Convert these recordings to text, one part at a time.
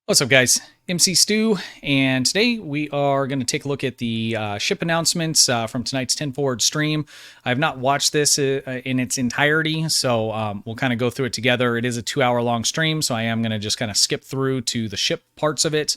What's up, guys? MC Stu, and today we are going to take a look at the ship announcements from tonight's 10 Forward stream. I have not watched this in its entirety, so we'll kind of go through it together. It is a 2-hour long stream, so I am going to just kind of skip through to the ship parts of it.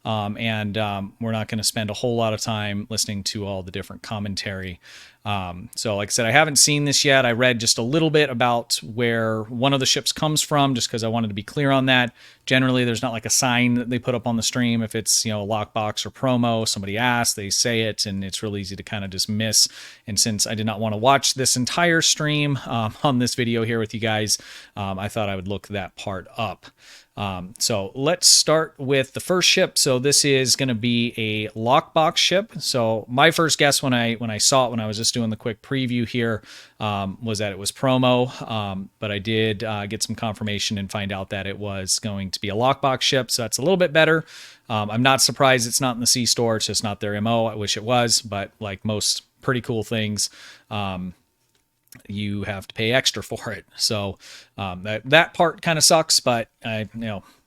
We're not going to spend a whole lot of time listening to all the different commentary. So like I said, I haven't seen this yet. I read just a little bit about where one of the ships comes from, just because I wanted to be clear on that. Generally, there's not like a sign that they put up on the stream. If it's, a lockbox or promo, somebody asks, they say it, and it's real easy to kind of just miss. And since I did not want to watch this entire stream on this video here with you guys, I thought I would look that part up. So let's start with the first ship. So this is going to be a lockbox ship. So my first guess when I saw it, when I was just doing the quick preview here, was that it was promo. But I did get some confirmation and find out that it was going to be a lockbox ship. So that's a little bit better. I'm not surprised it's not in the C store. It's just not their MO. I wish it was, but like most pretty cool things, you have to pay extra for it. So that part kind of sucks, but I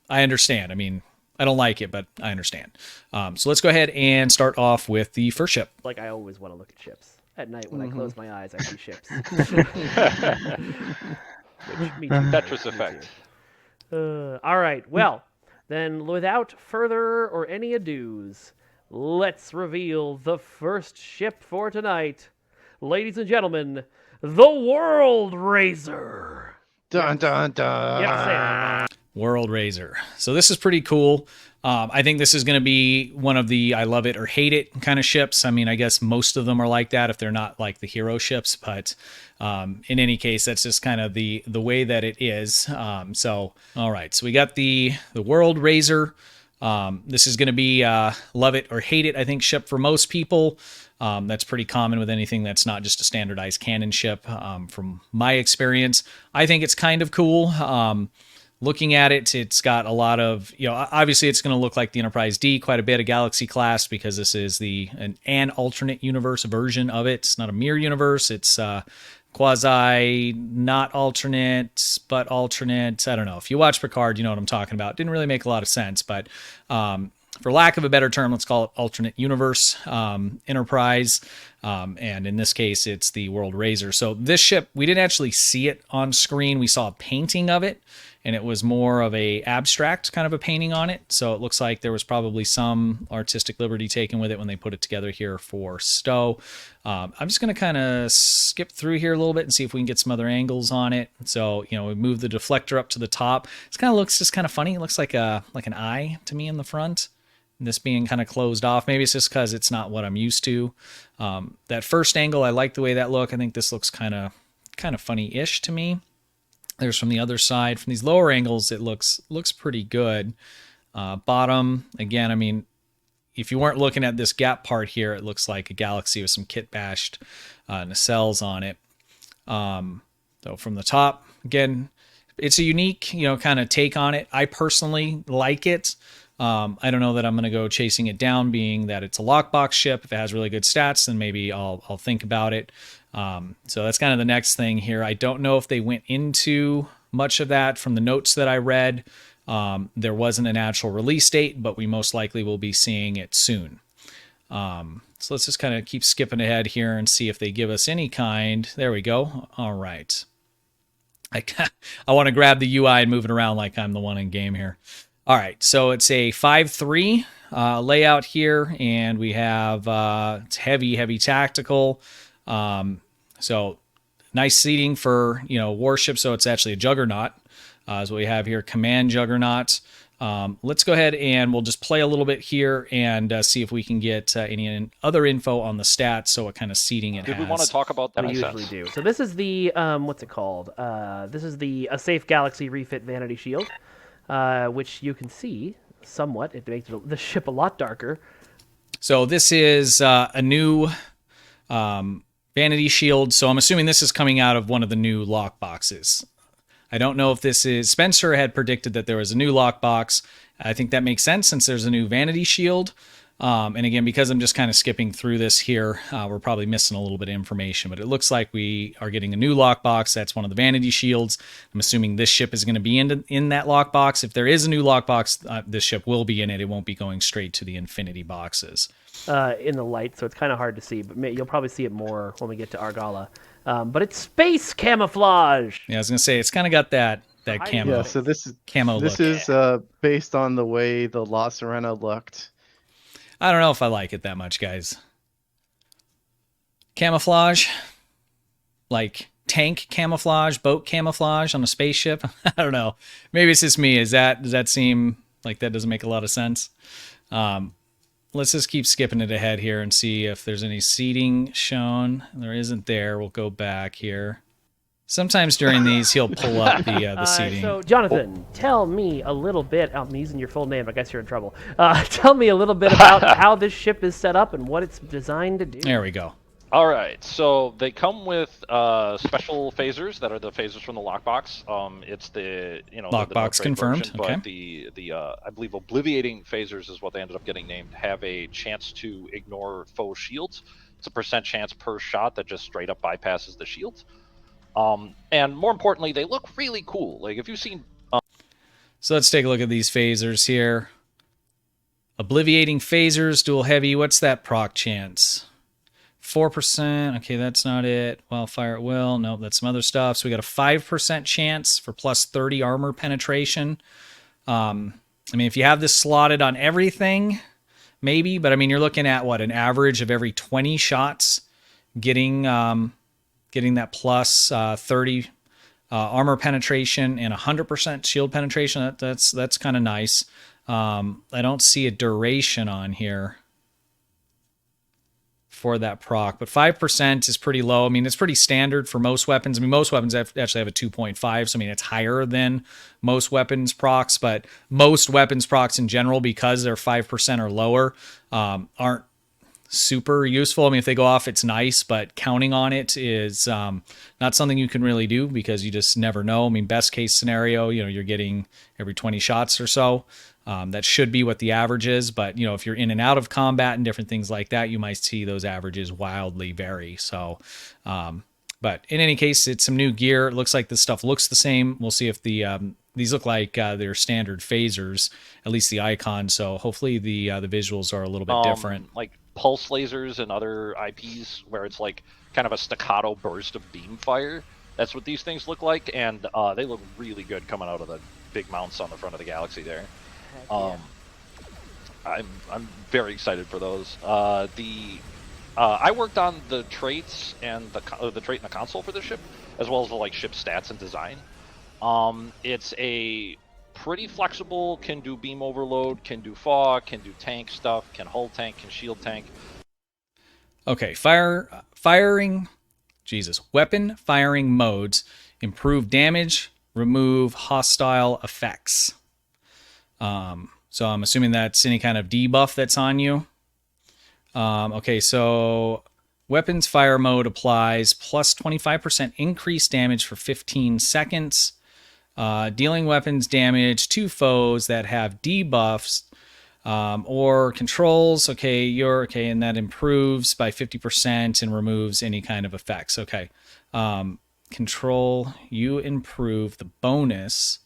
understand. I mean, I don't like it, but I understand. So let's go ahead and start off with the first ship. Like, I always want to look at ships. At night, when I close my eyes, I see ships. Tetris effect. All right, well, then without further or any ados, let's reveal the first ship for tonight. Ladies and gentlemen, the World Raiser. Dun dun dun. Yes, World Raiser. So this is pretty cool. I think this is going to be one of the I love it or hate it kind of ships. I mean, I guess most of them are like that if they're not like the hero ships, but in any case, that's just kind of the way that it is. All right, so we got the World Raiser. This is going to be love it or hate it, I think, ship for most people. That's pretty common with anything that's not just a standardized cannon ship. From my experience, I think it's kind of cool. Looking at it, it's got a lot of, obviously it's going to look like the Enterprise D quite a bit, a Galaxy class, because this is an alternate universe version of it. It's not a mirror universe. It's quasi not alternate, but alternate. I don't know. If you watch Picard, you know what I'm talking about. Didn't really make a lot of sense, but for lack of a better term, let's call it alternate universe Enterprise. And in this case, it's the World Raiser. So this ship, we didn't actually see it on screen. We saw a painting of it, and it was more of a abstract kind of a painting on it. So it looks like there was probably some artistic liberty taken with it when they put it together here for STO. I'm just going to kind of skip through here a little bit and see if we can get some other angles on it. So, we move the deflector up to the top. It kind of looks just kind of funny. It looks like an eye to me in the front. And this being kind of closed off. Maybe it's just because it's not what I'm used to. That first angle, I like the way that look. I think this looks kind of funny-ish to me. There's from the other side. From these lower angles, it looks pretty good. Bottom, again, I mean, if you weren't looking at this gap part here, it looks like a Galaxy with some kit bashed nacelles on it. So from the top, again, it's a unique, kind of take on it. I personally like it. I don't know that I'm going to go chasing it down, being that it's a lockbox ship. If it has really good stats, then maybe I'll think about it. So that's kind of the next thing here. I don't know if they went into much of that from the notes that I read. There wasn't an actual release date, but we most likely will be seeing it soon. So let's just kind of keep skipping ahead here and see if they give us any kind. There we go. All right. I want to grab the UI and move it around like I'm the one in game here. All right, so it's a 5-3 layout here, and we have it's heavy tactical. So nice seating for warship. So it's actually a Juggernaut, is what we have here. Command Juggernaut. Let's go ahead and we'll just play a little bit here and see if we can get any other info on the stats. So what kind of seating it has. Did we want to talk about that? we usually do. So this is the what's it called? This is the A Safe Galaxy refit vanity shield. Which you can see somewhat. It makes the ship a lot darker. So this is a new vanity shield. So I'm assuming this is coming out of one of the new lock boxes. I don't know if this is... Spencer had predicted that there was a new lockbox. I think that makes sense since there's a new vanity shield. And again, because I'm just kind of skipping through this here, we're probably missing a little bit of information, but it looks like we are getting a new lockbox. That's one of the vanity shields. I'm assuming this ship is going to be in that lockbox. If there is a new lockbox, this ship will be in it. It won't be going straight to the Infinity boxes. In the light, so it's kind of hard to see, but you'll probably see it more when we get to Argala. But it's space camouflage. Yeah, I was going to say, it's kind of got that camo. Yeah, so this camo this look. is based on the way the La Serena looked. I don't know if I like it that much, guys. Camouflage, like tank camouflage, boat camouflage on a spaceship. I don't know. Maybe it's just me. Does that seem like that doesn't make a lot of sense? Let's just keep skipping it ahead here and see if there's any seating shown. There isn't there. We'll go back here. Sometimes during these, he'll pull up the seating. So, Jonathan, tell me a little bit. I'm using your full name. I guess you're in trouble. Tell me a little bit about how this ship is set up and what it's designed to do. There we go. All right, so they come with special phasers that are the phasers from the lockbox. It's the Lockbox the confirmed. version, Okay. But the I believe obliviating phasers is what they ended up getting named. Have a chance to ignore foe shields. It's a % chance per shot that just straight up bypasses the shields. And more importantly, they look really cool. Like if you've seen. So let's take a look at these phasers here. Obliviating phasers, dual heavy. What's that proc chance? 4%. Okay, that's not it. Wildfire at will. Nope, that's some other stuff. So we got a 5% chance for plus 30 armor penetration. I mean, if you have this slotted on everything, maybe. But I mean, you're looking at what, an average of every 20 shots getting that plus 30 armor penetration and 100% shield penetration. That's kind of nice. I don't see a duration on here for that proc, but 5% is pretty low. I mean, it's pretty standard for most weapons. I mean, most weapons actually have a 2.5, so I mean, it's higher than most weapons procs, but most weapons procs in general, because they're 5% or lower, aren't super useful. I mean, if they go off, it's nice, but counting on it is not something you can really do because you just never know. I mean, best case scenario, you're getting every 20 shots or so. That should be what the average is, but if you're in and out of combat and different things like that, you might see those averages wildly vary. So, but in any case, it's some new gear. It looks like this stuff looks the same. We'll see if these look like they're standard phasers, at least the icon. So hopefully the visuals are a little bit different. Like pulse lasers and other IPs where it's like kind of a staccato burst of beam fire. That's what these things look like, and they look really good coming out of the big mounts on the front of the Galaxy there. Yeah. I'm very excited for those. I worked on the traits and the trait and the console for this ship, as well as the ship stats and design. It's a pretty flexible, can do beam overload, can do fog, can do tank stuff, can hull tank, can shield tank. Okay, weapon firing modes improve damage, remove hostile effects. So I'm assuming that's any kind of debuff that's on you. Okay, so weapons fire mode applies plus 25% increased damage for 15 seconds. Dealing weapons damage to foes that have debuffs or controls. Okay, and that improves by 50% and removes any kind of effects. Okay, control, you improve the bonus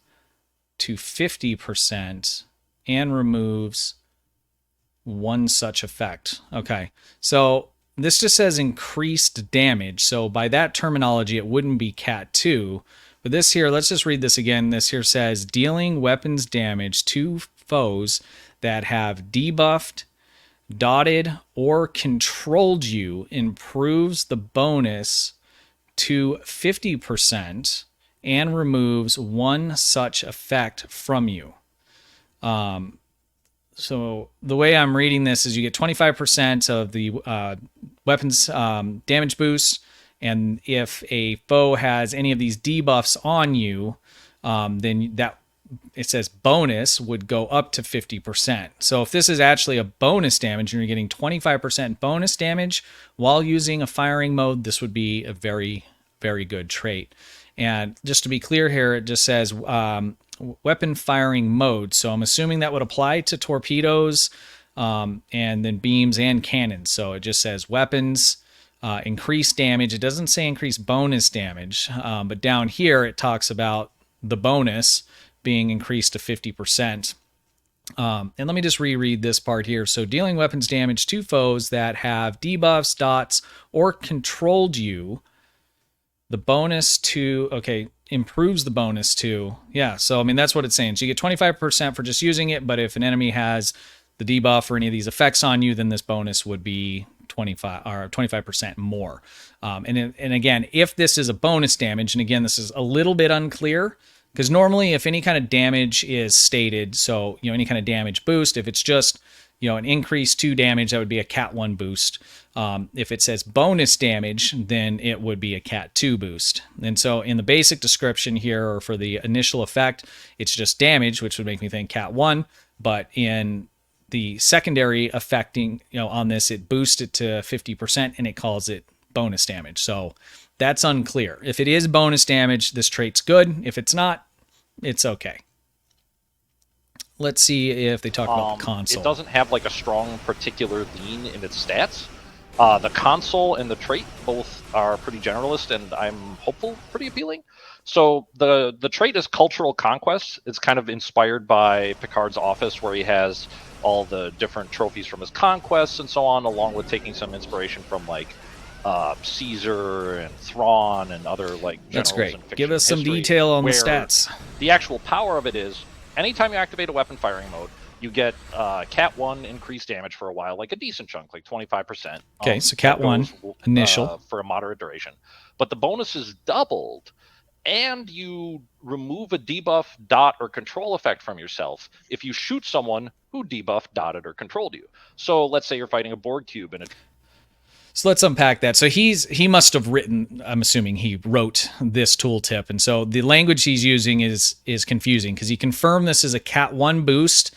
to 50% and removes one such effect. Okay, so this just says increased damage. So by that terminology, it wouldn't be Cat 2. But this here, let's just read this again. This here says dealing weapons damage to foes that have debuffed, dotted, or controlled you improves the bonus to 50% and removes one such effect from you. So the way I'm reading this is you get 25% of the weapons damage boost, and if a foe has any of these debuffs on you, then that it says bonus would go up to 50%. So if this is actually a bonus damage and you're getting 25% bonus damage while using a firing mode, this would be a very, very good trait. And just to be clear here, it just says weapon firing mode. So I'm assuming that would apply to torpedoes, and then beams and cannons. So it just says weapons, increased damage. It doesn't say increased bonus damage, but down here it talks about the bonus being increased to 50%. And let me just reread this part here. So dealing weapons damage to foes that have debuffs, dots, or controlled you. The bonus to, okay, improves the bonus to, yeah. So, I mean, that's what it's saying. So you get 25% for just using it, but if an enemy has the debuff or any of these effects on you, then this bonus would be 25% more. And again, if this is a bonus damage, and again, this is a little bit unclear, because normally if any kind of damage is stated, so, any kind of damage boost, if it's just, an increase to damage, that would be a Cat 1 boost. If it says bonus damage, then it would be a Cat 2 boost. And so in the basic description here, or for the initial effect, it's just damage, which would make me think Cat 1. But in the secondary affecting, on this, it boosts it to 50% and it calls it bonus damage. So that's unclear. If it is bonus damage, this trait's good. If it's not, it's okay. Let's see if they talk about the console. It doesn't have like a strong particular lean in its stats. The console and the trait both are pretty generalist, and I'm hopeful pretty appealing. So the trait is Cultural Conquest. It's kind of inspired by Picard's office, where he has all the different trophies from his conquests and so on, along with taking some inspiration from like Caesar and Thrawn and other like generals. That's great. In fiction Give us some history, detail on the where stats. The actual power of it is, anytime you activate a weapon firing mode, you get Cat 1 increased damage for a while, like a decent chunk, like 25%. Okay, so Cat 1, initial. For a moderate duration. But the bonus is doubled, and you remove a debuff, dot, or control effect from yourself if you shoot someone who debuffed, dotted, or controlled you. So let's say you're fighting a Borg cube and So let's unpack that. So he must have written, I'm assuming he wrote this tooltip. And so the language he's using is confusing, because he confirmed this is a Cat 1 boost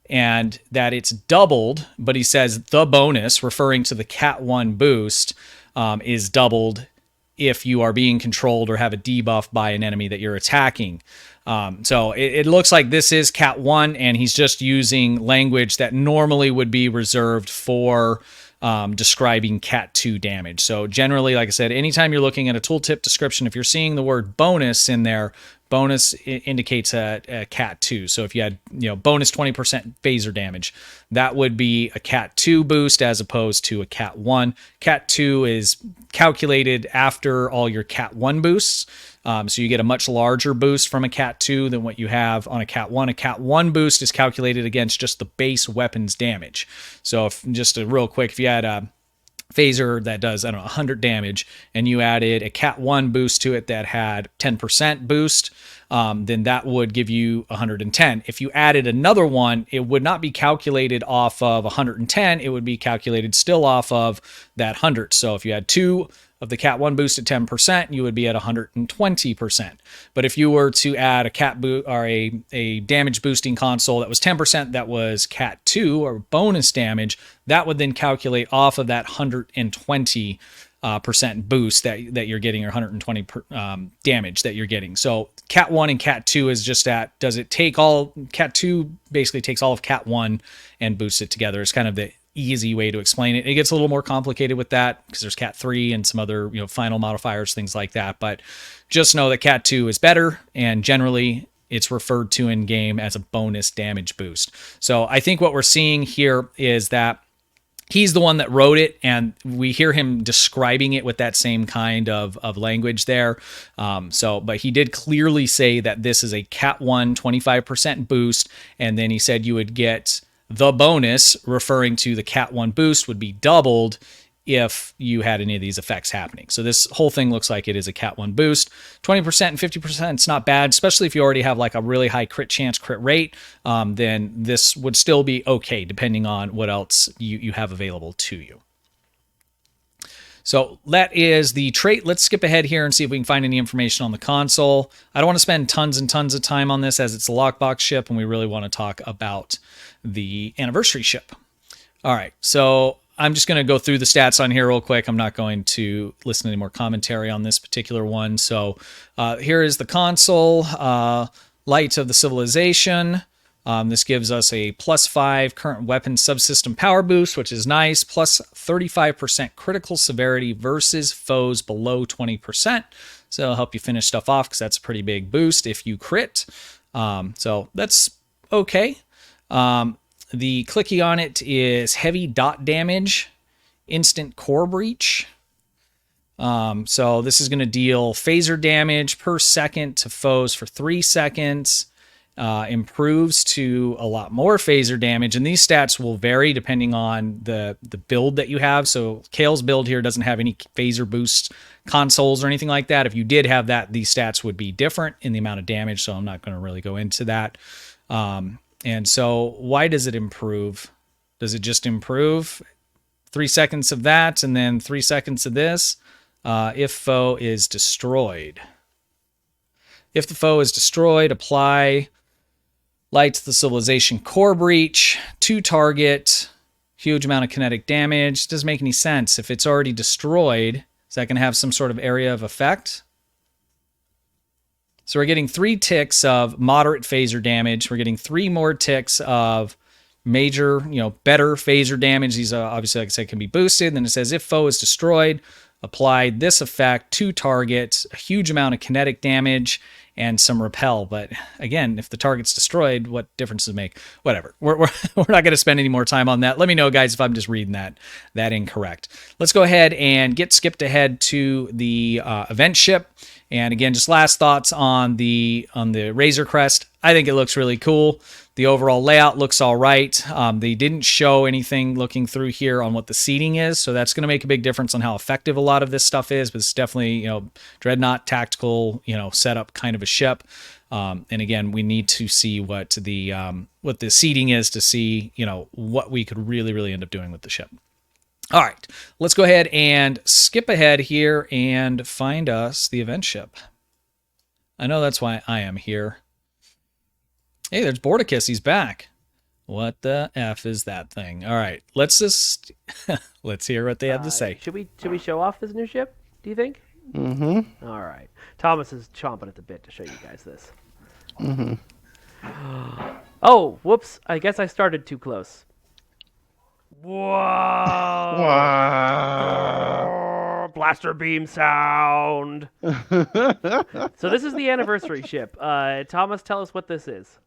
and that it's doubled, but he says the bonus, referring to the Cat 1 boost, is doubled if you are being controlled or have a debuff by an enemy that you're attacking. So it looks like this is Cat 1, and he's just using language that normally would be reserved for describing Cat 2 damage. So generally, like I said, anytime you're looking at a tooltip description, if you're seeing the word bonus in there, bonus indicates a Cat 2. So if you had, bonus 20% phaser damage, that would be a Cat 2 boost as opposed to a Cat 1. Cat 2 is calculated after all your Cat 1 boosts. So you get a much larger boost from a Cat 2 than what you have on a Cat 1. A Cat 1 boost is calculated against just the base weapons damage. So real quick, if you had a phaser that does, 100 damage, and you added a Cat 1 boost to it that had 10% boost, then that would give you 110. If you added another one, it would not be calculated off of 110. It would be calculated still off of that 100. So if you had two of the Cat 1 boost at 10%, you would be at 120%. But if you were to add a damage boosting console that was 10%, that was Cat 2 or bonus damage, that would then calculate off of that 120% boost that you're getting, or 120 damage that you're getting. So Cat 1 and Cat 2 is just that. Cat 2 basically takes all of Cat 1 and boosts it together. It's kind of the easy way to explain it. It gets a little more complicated with that because there's Cat 3 and some other, final modifiers, things like that. But just know that Cat 2 is better, and generally it's referred to in game as a bonus damage boost. So I think what we're seeing here is that he's the one that wrote it, and we hear him describing it with that same kind of language there. But he did clearly say that this is a Cat 1 25% boost, and then he said you would get the bonus, referring to the Cat 1 boost, would be doubled if you had any of these effects happening. So this whole thing looks like it is a Cat 1 boost. 20% and 50%, it's not bad, especially if you already have like a really high crit chance, crit rate, then this would still be okay, depending on what else you have available to you. So that is the trait. Let's skip ahead here and see if we can find any information on the console. I don't want to spend tons and tons of time on this, as it's a Lockbox ship, and we really want to talk about the anniversary ship. All right, so I'm just going to go through the stats on here real quick. I'm not going to listen to any more commentary on this particular one. So here is the console, Light of the Civilization, This gives us a +5 current weapon subsystem power boost, which is nice, plus 35% critical severity versus foes below 20%. So it'll help you finish stuff off because that's a pretty big boost if you crit. So that's okay. The clicky on it is heavy dot damage, instant core breach. So this is going to deal phaser damage per second to foes for 3 seconds. Improves to a lot more phaser damage, and these stats will vary depending on the build that you have. So Kale's build here doesn't have any phaser boost consoles or anything like that. If you did have that, these stats would be different in the amount of damage, so I'm not going to really go into that. And so why does it improve? Does it just improve 3 seconds of that and then 3 seconds of this? If foe is destroyed. If the foe is destroyed, apply Light to the Civilization core breach, 2 target, huge amount of kinetic damage. Doesn't make any sense. If it's already destroyed, is that going to have some sort of area of effect? So we're getting 3 ticks of moderate phaser damage. We're getting 3 more ticks of major, better phaser damage. These are obviously, like I said, can be boosted. Then it says if foe is destroyed, apply this effect, 2 targets, a huge amount of kinetic damage, and some repel. But again, if the target's destroyed, what difference does it make? Whatever. We're not going to spend any more time on that. Let me know, guys, if I'm just reading that incorrect. Let's go ahead and get skipped ahead to the event ship. And again, just last thoughts on the Razor Crest. I think it looks really cool. The overall layout looks all right. They didn't show anything looking through here on what the seating is, so that's going to make a big difference on how effective a lot of this stuff is. But it's definitely, Dreadnought tactical, setup kind of a ship. And again, we need to see what the seating is to see, what we could really end up doing with the ship. All right, let's go ahead and skip ahead here and find us the event ship. I know that's why I am here. Hey, there's Bordicus. He's back. What the F is that thing? All right, let's hear what they have to say. Should we show off this new ship, do you think? Mm-hmm. All right. Thomas is chomping at the bit to show you guys this. Mm-hmm. Oh, whoops. I guess I started too close. Whoa! Wow. Blaster beam sound. So this is the anniversary ship. Thomas, tell us what this is.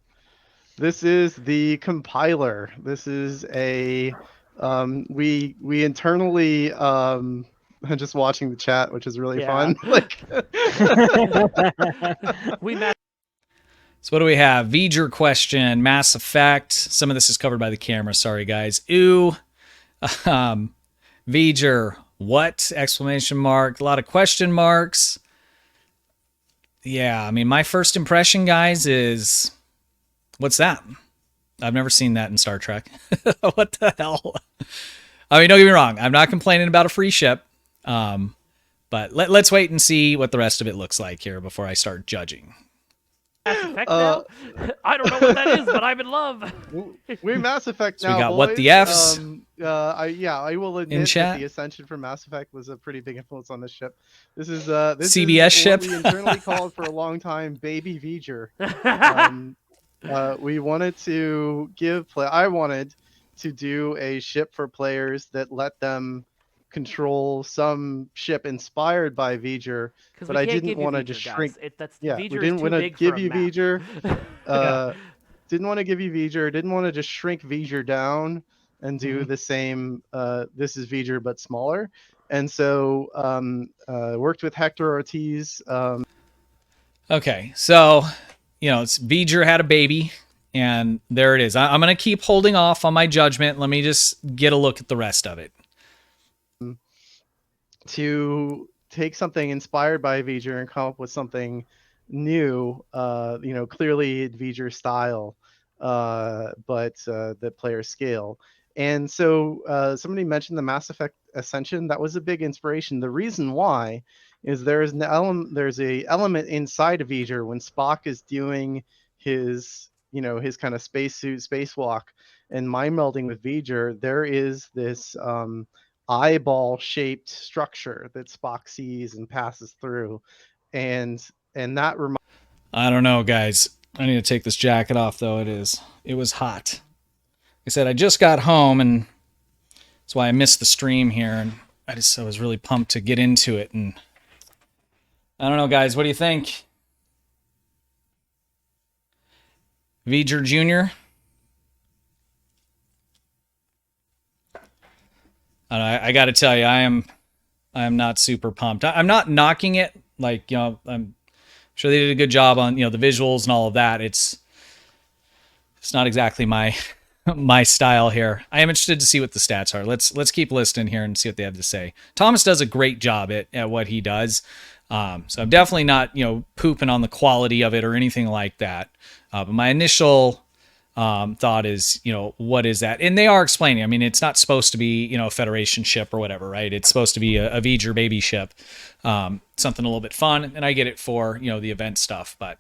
This is the compiler. This is a we internally just watching the chat, which is really fun. So what do we have? V'ger question, Mass Effect. Some of this is covered by the camera. Sorry, guys. Ooh. V'ger, what? Exclamation mark. A lot of question marks. Yeah, I mean, my first impression, guys, is... What's that? I've never seen that in Star Trek. What the hell? I mean, don't get me wrong. I'm not complaining about a free ship. But let's wait and see what the rest of it looks like here before I start judging. Mass Effect now? I don't know what that is, but I'm in love. We're Mass Effect now. So we got boys. what the F's. I will admit that the Ascension from Mass Effect was a pretty big influence on this ship. This is CBS ship. What we internally called for a long time Baby V'ger. We wanted to I wanted to do a ship for players that let them control some ship inspired by V'ger, but I didn't want to just shrink. We didn't want to give you V'ger. Didn't want to give you V'ger. Didn't want to just shrink V'ger down and do the same. This is V'ger but smaller, and so worked with Hector Ortiz. Okay, so it's V'ger had a baby. And there it is. I'm going to keep holding off on my judgment. Let me just get a look at the rest of it. To take something inspired by V'ger and come up with something new, clearly V'ger style, but the player scale. And so somebody mentioned the Mass Effect Ascension. That was a big inspiration. The reason why is there's an element inside of V'ger when Spock is doing his kind of spacesuit spacewalk and mind melding with V'ger. There is this eyeball shaped structure that Spock sees and passes through, and that I don't know, guys. I need to take this jacket off, though. It was hot. Like I said, I just got home, and that's why I missed the stream here, and I was really pumped to get into it. And I don't know, guys, what do you think? V'ger Jr.? I got to tell you, I am not super pumped. I'm not knocking it. Like, I'm sure they did a good job on, the visuals and all of that. It's not exactly my my style here. I am interested to see what the stats are. Let's keep listening here and see what they have to say. Thomas does a great job at what he does. So I'm definitely not, pooping on the quality of it or anything like that. But my initial thought is, what is that? And they are explaining. I mean, it's not supposed to be, a Federation ship or whatever, right? It's supposed to be a V'ger baby ship, something a little bit fun. And I get it for, the event stuff. But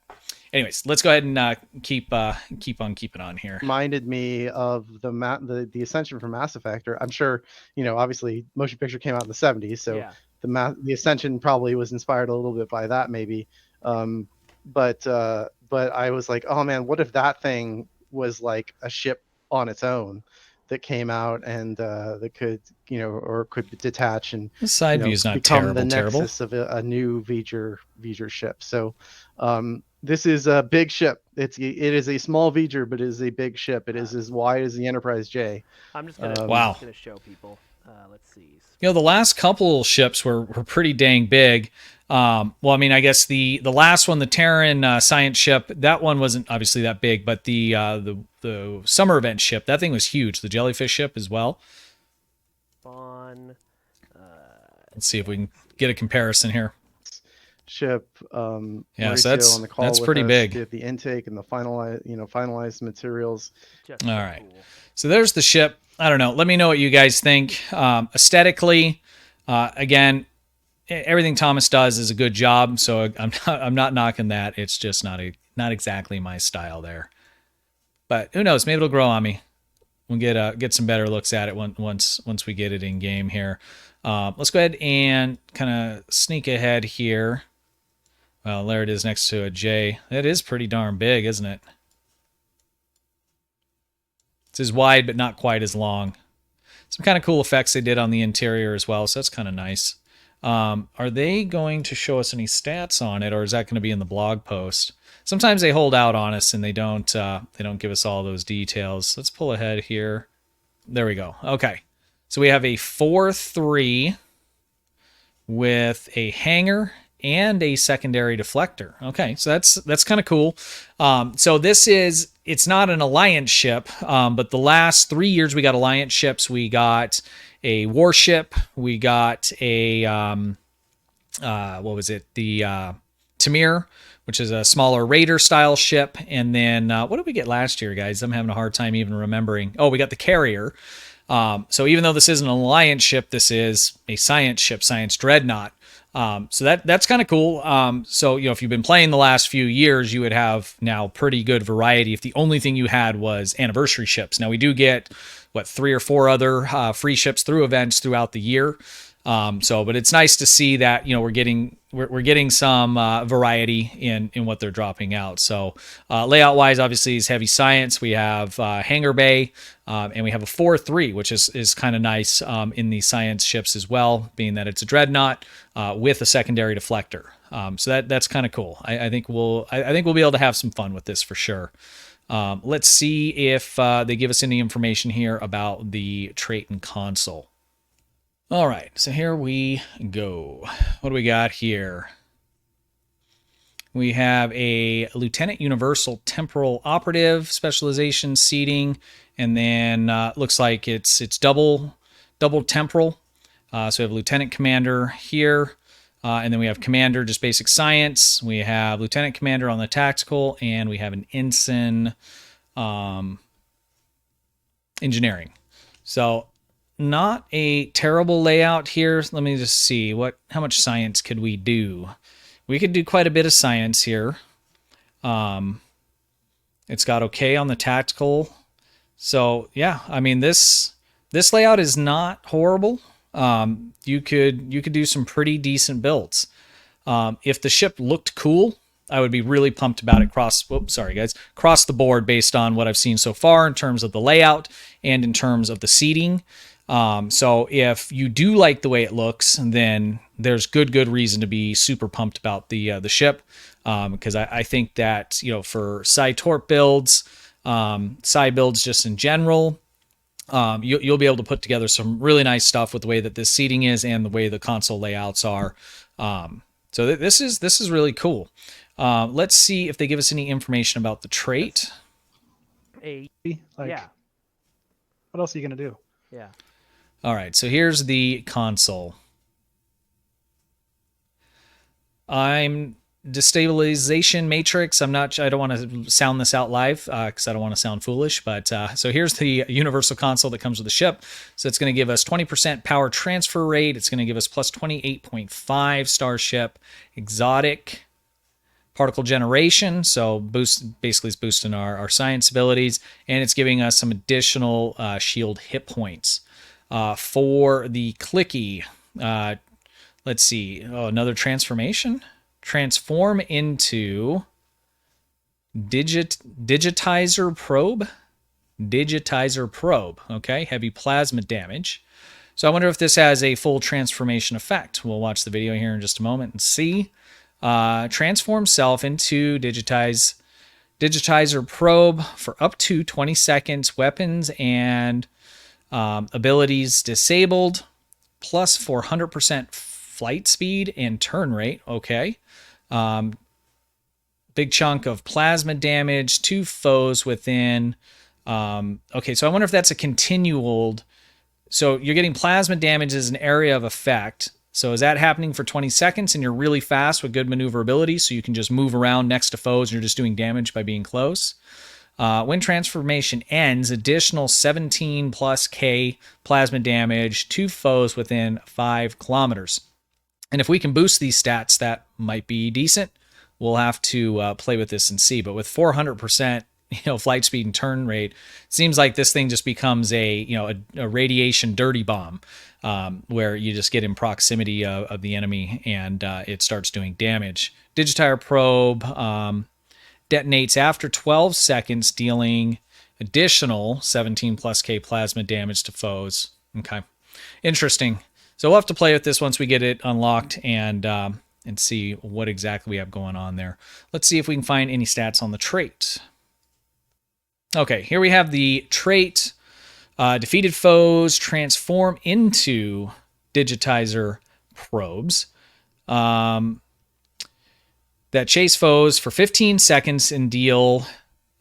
anyways, let's go ahead and keep on keeping on here. Reminded me of the Ascension from Mass Effect. Or I'm sure, obviously motion picture came out in the 70s, so Yeah. the Ascension probably was inspired a little bit by that, maybe. But I was like, oh man, what if that thing was like a ship on its own that came out and that could, or could detach and The side view is not become the terrible. nexus of a new V'ger ship. So this is a big ship. It is a small V'ger, but it is a big ship. It is as wide as the Enterprise J. I'm just gonna Wow. show people. Let's see. The last couple ships were pretty dang big. Well, I mean, I guess the last one, the Terran science ship, that one wasn't obviously that big, but the summer event ship, that thing was huge. The jellyfish ship as well. Spawn. Let's see if we can get a comparison here. Ship. Yeah, Mauricio so that's on the call that's with pretty us, big. did the intake and the finalized materials. Just All so right. cool. So there's the ship. I don't know. Let me know what you guys think. Aesthetically, again, everything Thomas does is a good job. So I'm not knocking that. It's just not exactly my style there. But who knows? Maybe it'll grow on me. We'll get some better looks at it once we get it in game here. Let's go ahead and kind of sneak ahead here. Well, there it is next to a J. That is pretty darn big, isn't it? It's as wide, but not quite as long. Some kind of cool effects they did on the interior as well, so that's kind of nice. Are they going to show us any stats on it, or is that going to be in the blog post? Sometimes they hold out on us and they don't give us all those details. Let's pull ahead here. There we go. Okay, so we have a 4-3 with a hangar and a secondary deflector. Okay, so that's kind of cool. So it's not an Alliance ship, but the last 3 years we got Alliance ships. We got a warship. We got a what was it? The Tamir, which is a smaller Raider style ship. And then what did we get last year, guys? I'm having a hard time even remembering. Oh, we got the Carrier. So even though this isn't an Alliance ship, this is a science ship, Science Dreadnought. So that's kind of cool. So, if you've been playing the last few years, you would have now pretty good variety if the only thing you had was anniversary ships. Now we do get 3 or 4 other free ships through events throughout the year. But it's nice to see that, we're getting some variety in what they're dropping out. So layout wise, obviously is heavy science. We have hangar bay, and we have a 4-3, which is kind of nice in the science ships as well, being that it's a dreadnought with a secondary deflector. So that's kind of cool. I think we'll be able to have some fun with this for sure. Let's see if they give us any information here about the trait and console. All right, so here we go. What do we got here? We have a Lieutenant Universal Temporal Operative specialization seating, and then looks like it's double temporal. So we have Lieutenant Commander here, and then we have Commander, just basic science. We have Lieutenant Commander on the tactical, and we have an Ensign engineering. So not a terrible layout here. Let me just see how much science could we do. We could do quite a bit of science here. It's got okay on the tactical. So yeah, I mean this layout is not horrible. You could do some pretty decent builds. If the ship looked cool, I would be really pumped about it across the board based on what I've seen so far in terms of the layout and in terms of the seating. So if you do like the way it looks, then there's good reason to be super pumped about the ship, because I think that, you know, for Sci-Torp builds, Sci builds just in general, you'll be able to put together some really nice stuff with the way that this seating is and the way the console layouts are. So this is really cool. Let's see if they give us any information about the trait. Like, Like, what else are you gonna do? yeah. All right, so here's the console. I'm destabilization matrix. I don't want to sound this out live because I don't want to sound foolish, but so here's the universal console that comes with the ship. So it's going to give us 20% power transfer rate. It's going to give us plus 28.5 starship, exotic, particle generation, so basically it's boosting our science abilities, and it's giving us some additional shield hit points. For the clicky, let's see, another transformation. Transform into digitizer probe. Okay, heavy plasma damage. So I wonder if this has a full transformation effect. We'll watch the video here in just a moment and see. Transform self into digitizer probe for up to 20 seconds. Weapons and abilities disabled. Plus 400% flight speed and turn rate. Okay. Big chunk of plasma damage. 2 foes within. Okay, so I wonder if that's a continual. So you're getting plasma damage as an area of effect. So is that happening for 20 seconds and you're really fast with good maneuverability, so you can just move around next to foes and you're just doing damage by being close? When transformation ends, additional 17 plus K plasma damage to foes within 5 kilometers. And if we can boost these stats, that might be decent. We'll have to play with this and see. But with 400%, flight speed and turn rate, it seems like this thing just becomes a radiation dirty bomb, where you just get in proximity of the enemy and it starts doing damage. Digitizer probe detonates after 12 seconds, dealing additional 17 plus K plasma damage to foes. Okay, interesting. So we'll have to play with this once we get it unlocked and see what exactly we have going on there. Let's see if we can find any stats on the trait. Okay, here we have the trait. Defeated foes transform into digitizer probes that chase foes for 15 seconds and deal a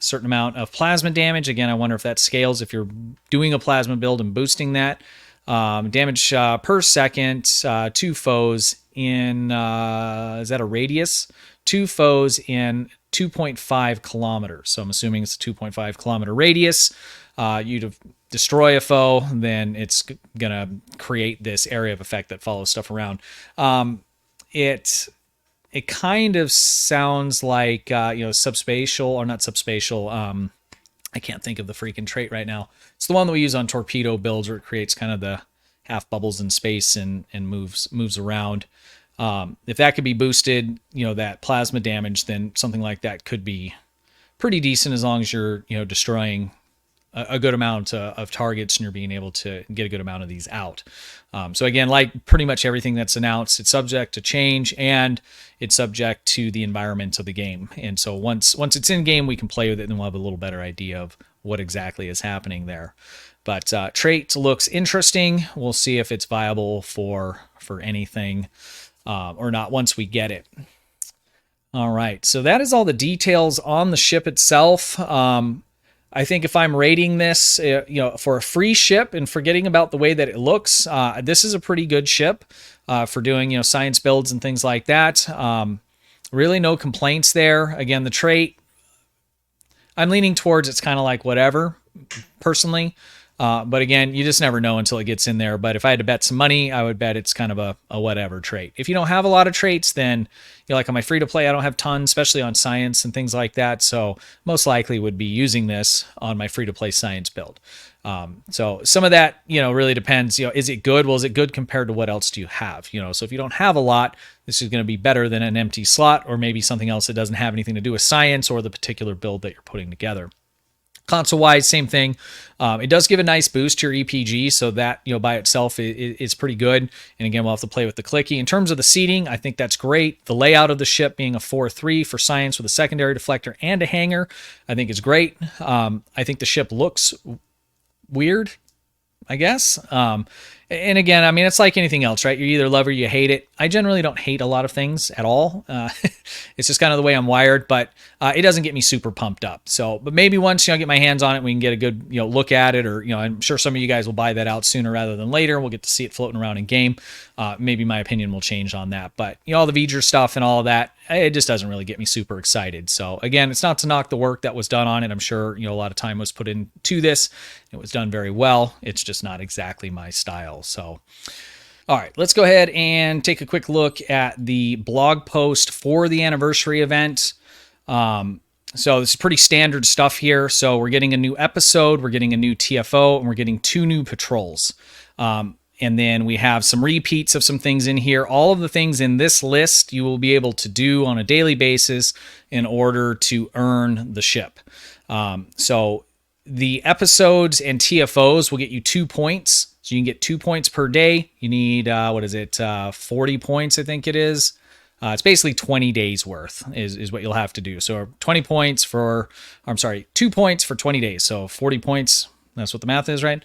certain amount of plasma damage. Again, I wonder if that scales if you're doing a plasma build and boosting that. Damage per second, 2 foes in, is that a radius? 2 foes in 2.5 kilometers. So I'm assuming it's a 2.5 kilometer radius. You destroy a foe, then it's going to create this area of effect that follows stuff around. It kind of sounds like, subspatial, or not subspatial. I can't think of the freaking trait right now. It's the one that we use on torpedo builds where it creates kind of the half bubbles in space and moves around. If that could be boosted, that plasma damage, then something like that could be pretty decent as long as you're, destroying a good amount of targets and you're being able to get a good amount of these out. So again, like pretty much everything that's announced, it's subject to change and it's subject to the environment of the game. And so once it's in game, we can play with it and we'll have a little better idea of what exactly is happening there. But trait looks interesting. We'll see if it's viable for anything or not once we get it. All right, so that is all the details on the ship itself. I think if I'm rating this, for a free ship and forgetting about the way that it looks, this is a pretty good ship for doing, science builds and things like that. Really no complaints there. Again, the trait, I'm leaning towards it's kind of like whatever, personally. But again, you just never know until it gets in there. But if I had to bet some money, I would bet it's kind of a whatever trait. If you don't have a lot of traits, then like on my free to play, I don't have tons, especially on science and things like that. So most likely would be using this on my free to play science build. So some of that, really depends. Is it good? Well, is it good compared to what else do you have? So if you don't have a lot, this is going to be better than an empty slot, or maybe something else that doesn't have anything to do with science or the particular build that you're putting together. Console-wise, same thing. It does give a nice boost to your EPG, so that by itself is pretty good. And again, we'll have to play with the clicky. In terms of the seating, I think that's great. The layout of the ship being a 4-3 for science with a secondary deflector and a hangar, I think is great. I think the ship looks weird, I guess. And again, I mean, it's like anything else, right? You either love or you hate it. I generally don't hate a lot of things at all. It's just kind of the way I'm wired, but it doesn't get me super pumped up. So, but maybe once I get my hands on it, we can get a good look at it, or I'm sure some of you guys will buy that out sooner rather than later. We'll get to see it floating around in game. Maybe my opinion will change on that, but all the V'ger stuff and all of that, it just doesn't really get me super excited. So again, it's not to knock the work that was done on it. I'm sure a lot of time was put into this. It was done very well. It's just not exactly my style. So, all right, let's go ahead and take a quick look at the blog post for the anniversary event. So this is pretty standard stuff here. So we're getting a new episode, we're getting a new TFO, and we're getting 2 new patrols. And then we have some repeats of some things in here. All of the things in this list you will be able to do on a daily basis in order to earn the ship. So the episodes and TFOs will get you 2 points. So you can get 2 points per day. You need, 40 points, I think it is. It's basically 20 days worth is what you'll have to do. So 2 points for 20 days. So 40 points. That's what the math is, right?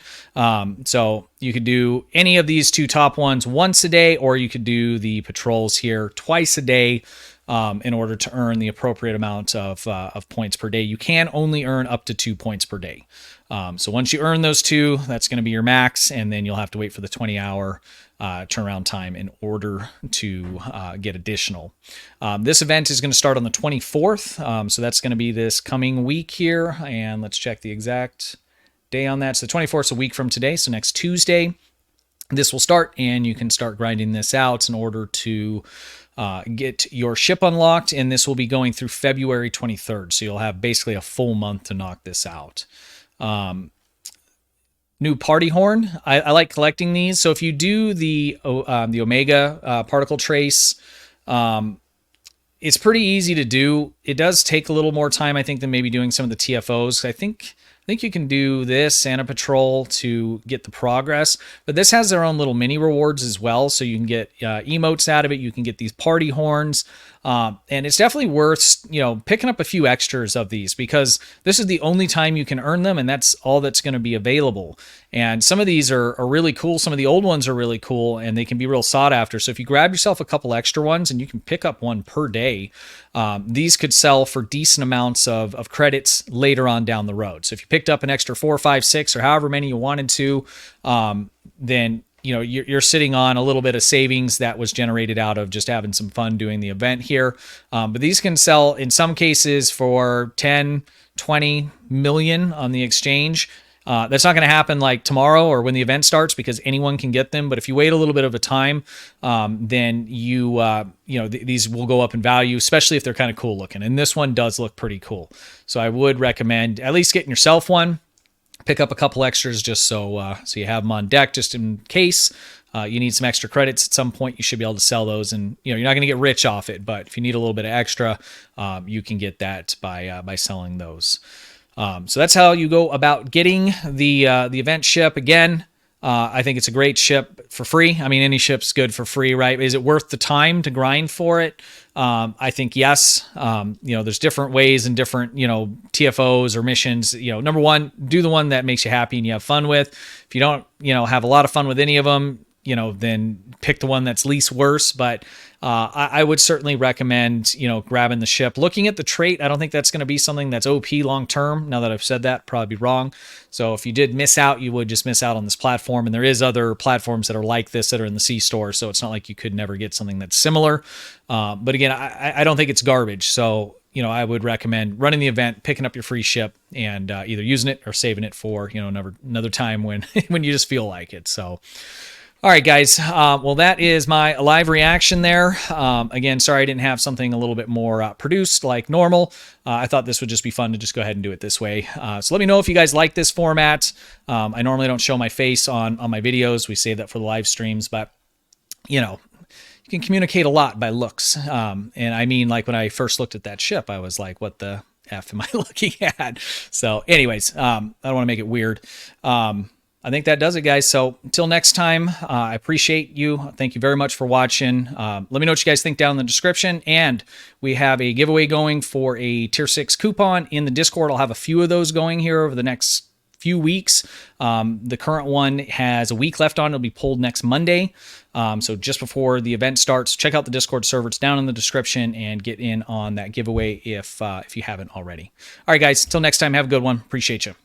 So you could do any of these 2 top ones once a day, or you could do the patrols here twice a day in order to earn the appropriate amount of points per day. You can only earn up to 2 points per day. So once you earn those 2, that's going to be your max, and then you'll have to wait for the 20-hour turnaround time in order to get additional. This event is going to start on the 24th, so that's going to be this coming week here, and let's check the exact day on that. So the 24th is a week from today, so next Tuesday this will start, and you can start grinding this out in order to get your ship unlocked, and this will be going through February 23rd, so you'll have basically a full month to knock this out. New party horn. I like collecting these. So if you do the Omega particle trace, it's pretty easy to do. It does take a little more time, I think, than maybe doing some of the TFOs. I think you can do this and a patrol to get the progress, but this has their own little mini rewards as well. So you can get emotes out of it. You can get these party horns. And it's definitely worth, picking up a few extras of these, because this is the only time you can earn them, and that's all that's going to be available. And some of these are really cool. Some of the old ones are really cool, and they can be real sought after. So if you grab yourself a couple extra ones, and you can pick up one per day, these could sell for decent amounts of credits later on down the road. So if you picked up an extra 4, 5, 6, or however many you wanted to, then you're sitting on a little bit of savings that was generated out of just having some fun doing the event here. But these can sell in some cases for 10, 20 million on the exchange. That's not going to happen like tomorrow or when the event starts, because anyone can get them. But if you wait a little bit of a time, then these will go up in value, especially if they're kind of cool looking. And this one does look pretty cool. So I would recommend at least getting yourself one. Pick up a couple extras just so you have them on deck, just in case you need some extra credits at some point. You should be able to sell those, and you're not going to get rich off it, but if you need a little bit of extra, you can get that by selling those. So that's how you go about getting the event ship. Again, I think it's a great ship for free. I mean, any ship's good for free, right? Is it worth the time to grind for it? I think yes. There's different ways and different, TFOs or missions. Number one, do the one that makes you happy and you have fun with. If you don't, have a lot of fun with any of them, then pick the one that's least worse. But I would certainly recommend, grabbing the ship. Looking at the trait, I don't think that's going to be something that's OP long term. Now that I've said that, probably be wrong. So if you did miss out, you would just miss out on this platform. And there is other platforms that are like this that are in the C store. So it's not like you could never get something that's similar. But again, I don't think it's garbage. So, I would recommend running the event, picking up your free ship, and either using it or saving it for, another time when when you just feel like it. So, all right, guys. Well, that is my live reaction there. Again, sorry I didn't have something a little bit more produced like normal. I thought this would just be fun to just go ahead and do it this way. So let me know if you guys like this format. I normally don't show my face on my videos. We save that for the live streams, but you can communicate a lot by looks. And I mean, like when I first looked at that ship, I was like, what the F am I looking at? So anyways, I don't want to make it weird. I think that does it, guys. So until next time, I appreciate you. Thank you very much for watching. Let me know what you guys think down in the description. And we have a giveaway going for a Tier 6 coupon in the Discord. I'll have a few of those going here over the next few weeks. The current one has a week left on. It'll be pulled next Monday. So just before the event starts, check out the Discord server. It's down in the description and get in on that giveaway if you haven't already. All right, guys. Until next time, have a good one. Appreciate you.